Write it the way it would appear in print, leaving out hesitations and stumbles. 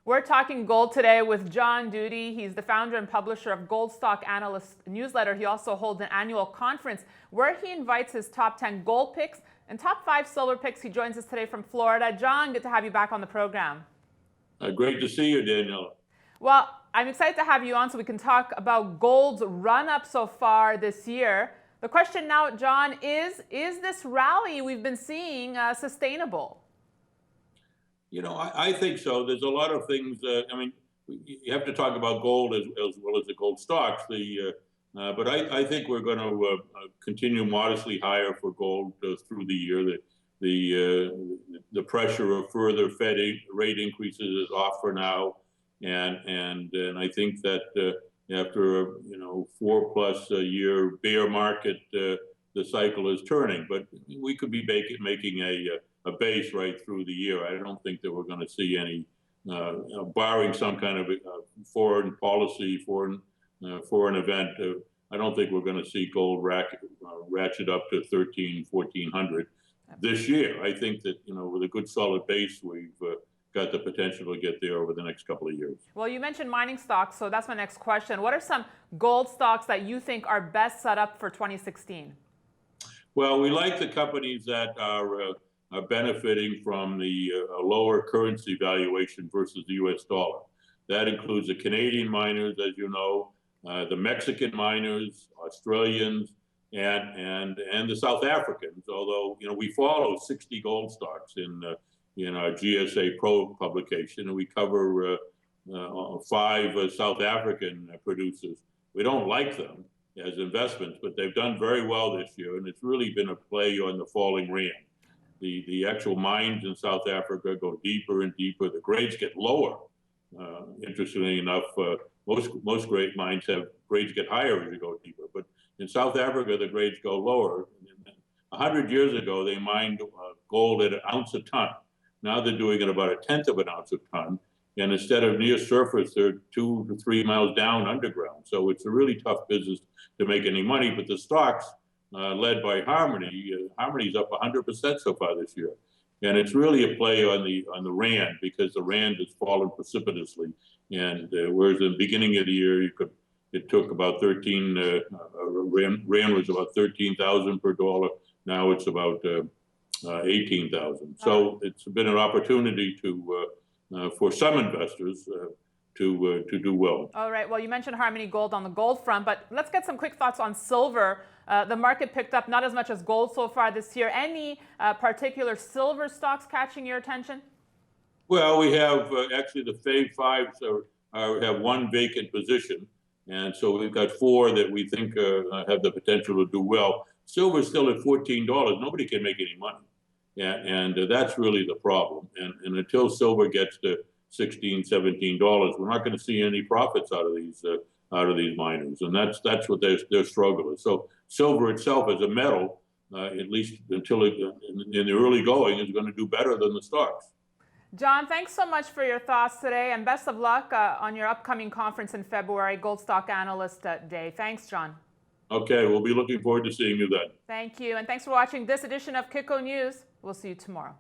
We're talking gold today with John Doody. He's the founder and publisher of Gold Stock Analyst newsletter. He also holds an annual conference where he invites his top 10 gold picks and top 5 silver picks. He joins us today from Florida. John, good to have you back on the program. Great to see you, Daniela. Well, I'm excited to have you on so we can talk about gold's run-up so far this year. The question now, John, is this rally we've been seeing sustainable? You know, I think so. There's a lot of things. I mean, you have to talk about gold as well as the gold stocks. But I think we're going to continue modestly higher for gold through the year. The pressure of further Fed rate increases is off for now, and I think that after a 4+ year bear market, the cycle is turning. But we could be making a base right through the year. I don't think that we're going to see any, barring some kind of foreign policy, foreign event. I don't think we're going to see gold ratchet up to 1,400 this year. I think that with a good solid base, we've got the potential to get there over the next couple of years. Well, you mentioned mining stocks, so that's my next question. What are some gold stocks that you think are best set up for 2016? Well, we like the companies that are benefiting from the lower currency valuation versus the U.S. dollar. That includes the Canadian miners, as you know, the Mexican miners, Australians, and the South Africans. Although we follow 60 gold stocks in our GSA Pro publication, and we cover 5 South African producers. We don't like them as investments, but they've done very well this year, and it's really been a play on the falling rand. The actual mines in South Africa go deeper and deeper. The grades get lower. Interestingly enough, most great mines have grades get higher as you go deeper. But in South Africa, the grades go lower. 100 years ago, they mined gold at 1 ounce a ton. Now they're doing it about 1/10 of an ounce a ton. And instead of near surface, they're 2 to 3 miles down underground. So it's a really tough business to make any money. But the stocks, led by Harmony, Harmony's up 100% so far this year. And it's really a play on the rand, because the rand has fallen precipitously. And whereas in the beginning of the year, it took about 13, rand was about 13,000 per dollar. Now it's about 18,000. So it's been an opportunity for some investors to do well. All right. Well, you mentioned Harmony Gold on the gold front, but let's get some quick thoughts on silver. The market picked up not as much as gold so far this year. Any particular silver stocks catching your attention? Well, we have actually the Fave 5s have 1 vacant position. And so we've got 4 that we think have the potential to do well. Silver's still at $14. Nobody can make any money. And that's really the problem. And until silver gets to $16, $17, we're not going to see any profits out of these miners, and that's what their struggle is. So silver itself as a metal, at least until in the early going, is going to do better than the stocks. John, thanks so much for your thoughts today, and best of luck on your upcoming conference in February, Gold Stock Analyst Day. Thanks, John. Okay, we'll be looking forward to seeing you then. Thank you, and thanks for watching this edition of Kitco News. We'll see you tomorrow.